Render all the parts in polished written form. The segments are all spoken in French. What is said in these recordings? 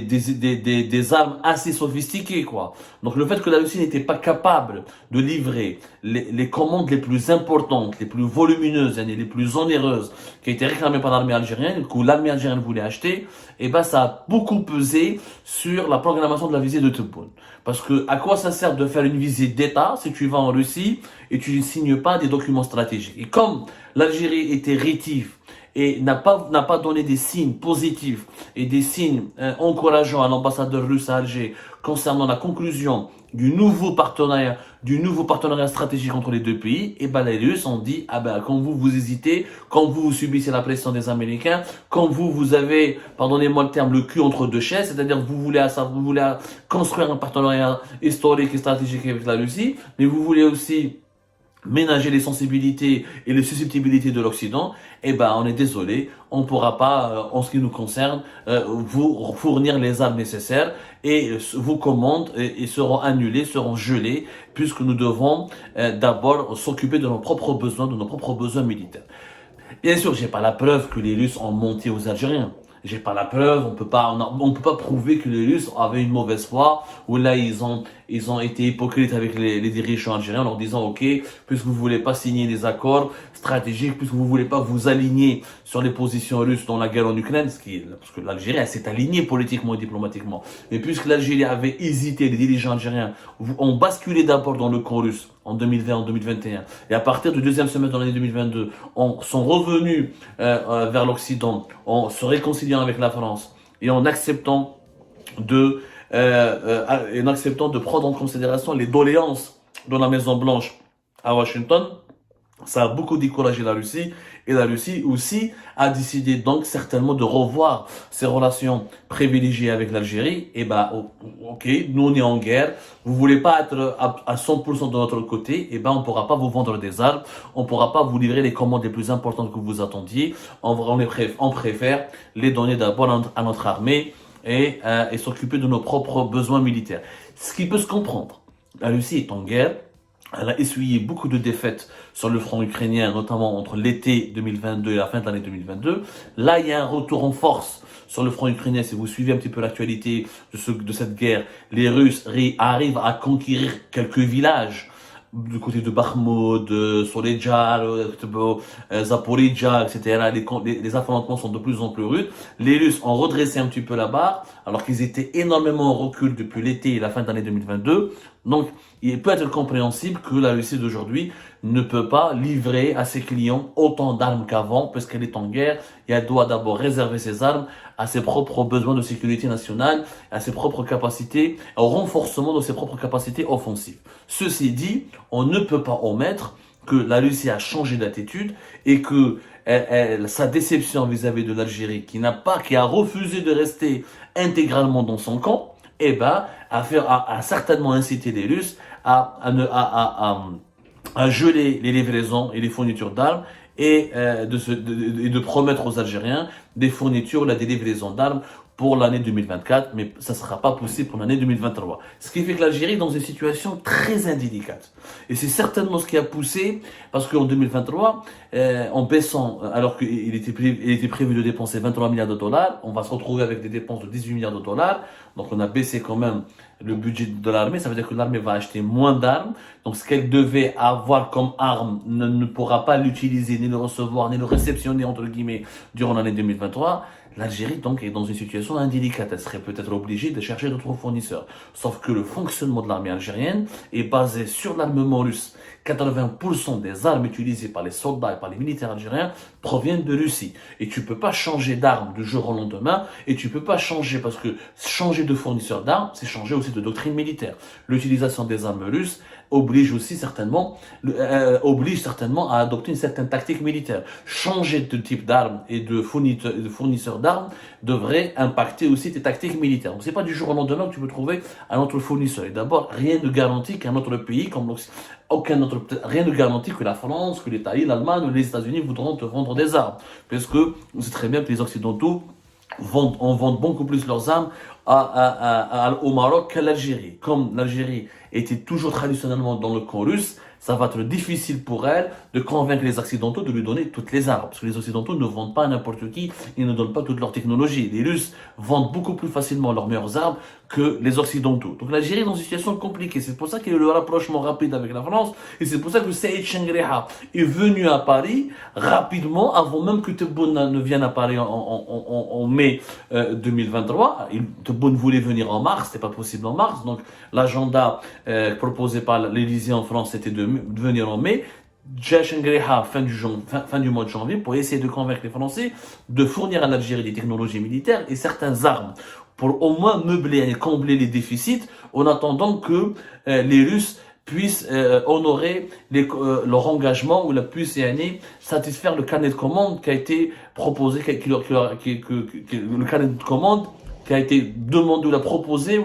des armes assez sophistiquées, quoi. Donc le fait que la Russie n'était pas capable de livrer les commandes les plus importantes, les plus volumineuses, les plus onéreuses, qui étaient réclamées par l'armée algérienne, que l'armée algérienne voulait acheter, et ben ça a beaucoup pesé sur la programmation de la visite de Tebboune. Parce que à quoi ça sert de faire une visite d'État si tu vas en Russie et tu ne signes pas des documents stratégiques? Et comme l'Algérie était rétive et n'a pas donné des signes positifs et des signes encourageants à l'ambassadeur russe à Alger concernant la conclusion du nouveau partenariat stratégique entre les deux pays, et ben les Russes ont dit, ah ben quand vous hésitez, quand vous subissez la pression des Américains, quand vous avez, pardonnez-moi le terme, le cul entre deux chaises, c'est-à-dire que vous voulez construire un partenariat historique et stratégique avec la Russie, mais vous voulez aussi ménager les sensibilités et les susceptibilités de l'Occident, eh ben on est désolé, on ne pourra pas, en ce qui nous concerne, vous fournir les armes nécessaires, et vos commandes seront annulées, seront gelées, puisque nous devons d'abord s'occuper de nos propres besoins militaires. Bien sûr, j'ai pas la preuve que les Russes ont menti aux Algériens. J'ai pas la preuve, on peut pas prouver que les Russes avaient une mauvaise foi, ou là ils ont été hypocrites avec les dirigeants algériens en leur disant, ok, puisque vous voulez pas signer des accords stratégiques, puisque vous voulez pas vous aligner sur les positions russes dans la guerre en Ukraine, parce que l'Algérie s'est alignée politiquement et diplomatiquement, mais puisque l'Algérie avait hésité, les dirigeants algériens ont basculé d'abord dans le camp russe en 2020, en 2021, et à partir du deuxième semestre de l'année 2022, sont revenus vers l'Occident, en se réconciliant avec la France et en acceptant de prendre en considération les doléances de la Maison Blanche à Washington. Ça a beaucoup découragé la Russie, et la Russie aussi a décidé donc certainement de revoir ses relations privilégiées avec l'Algérie. Et ben, ok, nous on est en guerre, vous voulez pas être à 100% de notre côté, et ben on pourra pas vous vendre des armes, on pourra pas vous livrer les commandes les plus importantes que vous attendiez, on préfère les donner d'abord à notre armée et s'occuper de nos propres besoins militaires. Ce qui peut se comprendre. La Russie est en guerre. Elle a essuyé beaucoup de défaites sur le front ukrainien, notamment entre l'été 2022 et la fin de l'année 2022. Là, il y a un retour en force sur le front ukrainien. Si vous suivez un petit peu l'actualité de cette guerre, les Russes arrivent à conquérir quelques villages du côté de Bakhmut, de Soledjar, Zaporizhzhia, etc. Les affrontements sont de plus en plus rudes. Les Russes ont redressé un petit peu la barre, alors qu'ils étaient énormément en recul depuis l'été et la fin de l'année 2022. Donc, il peut être compréhensible que la Russie d'aujourd'hui ne peut pas livrer à ses clients autant d'armes qu'avant, parce qu'elle est en guerre, et elle doit d'abord réserver ses armes à ses propres besoins de sécurité nationale, à ses propres capacités, au renforcement de ses propres capacités offensives. Ceci dit, on ne peut pas omettre que la Russie a changé d'attitude, et que sa déception vis-à-vis de l'Algérie, qui a refusé de rester intégralement dans son camp, eh ben, a certainement incité les Russes à geler les livraisons et les fournitures d'armes, et de promettre aux Algériens des fournitures, des livraisons d'armes pour l'année 2024, mais ça ne sera pas possible pour l'année 2023. Ce qui fait que l'Algérie est dans une situation très indélicate. Et c'est certainement ce qui a poussé, parce qu'en 2023, en baissant, alors qu'il était prévu de dépenser 23 milliards de dollars, on va se retrouver avec des dépenses de 18 milliards de dollars. Donc on a baissé quand même le budget de l'armée. Ça veut dire que l'armée va acheter moins d'armes. Donc ce qu'elle devait avoir comme arme ne pourra pas l'utiliser, ni le recevoir, ni le réceptionner, entre guillemets, durant l'année 2023. L'Algérie, donc, est dans une situation indélicate. Elle serait peut-être obligée de chercher d'autres fournisseurs. Sauf que le fonctionnement de l'armée algérienne est basé sur l'armement russe. 80% des armes utilisées par les soldats et par les militaires algériens proviennent de Russie. Et tu peux pas changer d'armes du jour au lendemain, et tu peux pas changer, parce que changer de fournisseur d'armes, c'est changer aussi de doctrine militaire. L'utilisation des armes russes oblige certainement à adopter une certaine tactique militaire. Changer de type d'armes et de fournisseur d'armes devrait impacter aussi tes tactiques militaires. Donc c'est pas du jour au lendemain que tu peux trouver un autre fournisseur. Et d'abord, rien ne garantit qu'un autre pays comme rien ne garantit que la France, que l'Italie, l'Allemagne ou les États-Unis voudront te vendre des armes. Parce que on sait très bien que les Occidentaux vendent beaucoup plus leurs armes au Maroc qu'à l'Algérie. Comme l'Algérie était toujours traditionnellement dans le camp russe, ça va être difficile pour elle de convaincre les Occidentaux de lui donner toutes les armes. Parce que les Occidentaux ne vendent pas à n'importe qui, ils ne donnent pas toute leur technologie. Les Russes vendent beaucoup plus facilement leurs meilleures armes que les Occidentaux. Donc l'Algérie est dans une situation compliquée. C'est pour ça qu'il y a eu le rapprochement rapide avec la France. Et c'est pour ça que Saïd Chengreha est venu à Paris rapidement, avant même que Tebboune ne vienne à Paris en mai 2023. Tebboune voulait venir en mars, c'était pas possible en mars. Donc l'agenda proposé par l'Élysée en France, c'était de venir en mai. Chengreha, fin du mois de janvier, pour essayer de convaincre les Français de fournir à l'Algérie des technologies militaires et certaines armes pour au moins meubler et combler les déficits en attendant que les Russes puissent honorer leur engagement ou puissent satisfaire le carnet de commande qui a été proposé, le carnet de commande qui a été demandé ou proposé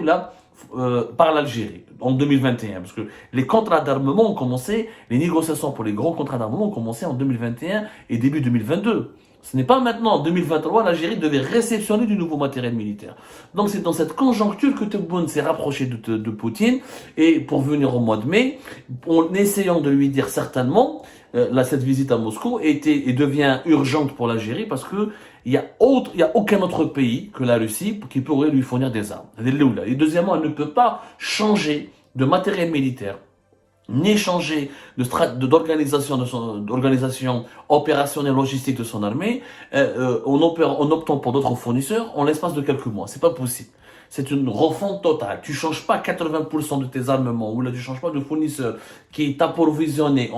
par l'Algérie en 2021, parce que les contrats d'armement ont commencé, les négociations pour les grands contrats d'armement ont commencé en 2021 et début 2022. Ce n'est pas maintenant, en 2023, l'Algérie devait réceptionner du nouveau matériel militaire. Donc c'est dans cette conjoncture que Tebboune s'est rapproché de Poutine, et pour venir au mois de mai, en essayant de lui dire certainement, cette visite à Moscou devient urgente pour l'Algérie, parce que il y a aucun autre pays que la Russie qui pourrait lui fournir des armes. Et deuxièmement, elle ne peut pas changer de matériel militaire, ni changer d'organisation opérationnelle logistique de son armée en optant pour d'autres fournisseurs en l'espace de quelques mois. C'est pas possible. C'est une refonte totale. Tu changes pas 80% de tes armements, ou là tu changes pas de fournisseur qui t'approvisionné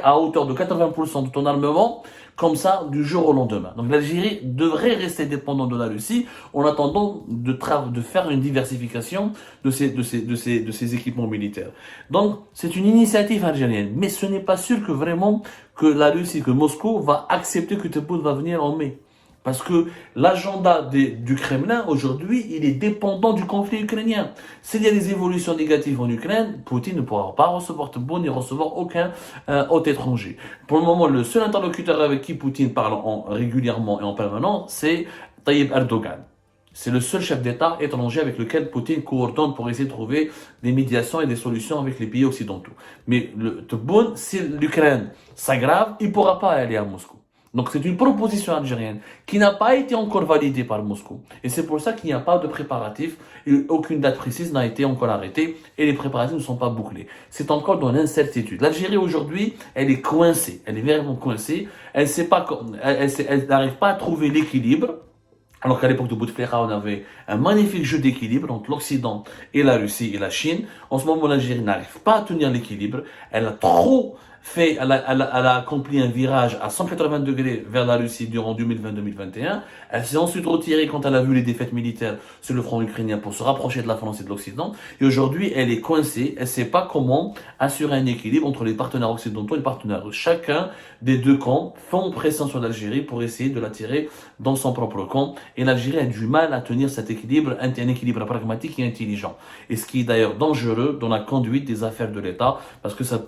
à hauteur de 80% de ton armement comme ça du jour au lendemain. Donc l'Algérie devrait rester dépendante de la Russie en attendant de faire une diversification de ses équipements militaires. Donc c'est une initiative algérienne, mais ce n'est pas sûr que vraiment que la Russie, que Moscou va accepter que Tebboune va venir en mai. Parce que l'agenda du Kremlin, aujourd'hui, il est dépendant du conflit ukrainien. S'il y a des évolutions négatives en Ukraine, Poutine ne pourra pas recevoir Tebboune ni recevoir aucun hôte étranger. Pour le moment, le seul interlocuteur avec qui Poutine parle régulièrement et en permanence, c'est Tayyip Erdogan. C'est le seul chef d'État étranger avec lequel Poutine coordonne pour essayer de trouver des médiations et des solutions avec les pays occidentaux. Mais Tebboune, si l'Ukraine s'aggrave, il ne pourra pas aller à Moscou. Donc c'est une proposition algérienne qui n'a pas été encore validée par Moscou. Et c'est pour ça qu'il n'y a pas de préparatifs, et aucune date précise n'a été encore arrêtée, et les préparatifs ne sont pas bouclés. C'est encore dans l'incertitude. L'Algérie aujourd'hui, elle est coincée, elle est vraiment coincée, elle n'arrive pas à trouver l'équilibre. Alors qu'à l'époque de Bouteflika, on avait un magnifique jeu d'équilibre entre l'Occident et la Russie et la Chine. En ce moment, l'Algérie n'arrive pas à tenir l'équilibre. Elle a trop fait, elle a accompli un virage à 180 degrés vers la Russie durant 2020-2021. Elle s'est ensuite retirée quand elle a vu les défaites militaires sur le front ukrainien pour se rapprocher de la France et de l'Occident. Et aujourd'hui, elle est coincée. Elle ne sait pas comment assurer un équilibre entre les partenaires occidentaux et les partenaires russes. Chacun des deux camps font pression sur l'Algérie pour essayer de l'attirer dans son propre camp. Et l'Algérie a du mal à tenir cet équilibre, un équilibre pragmatique et intelligent. Et ce qui est d'ailleurs dangereux dans la conduite des affaires de l'État, parce que ça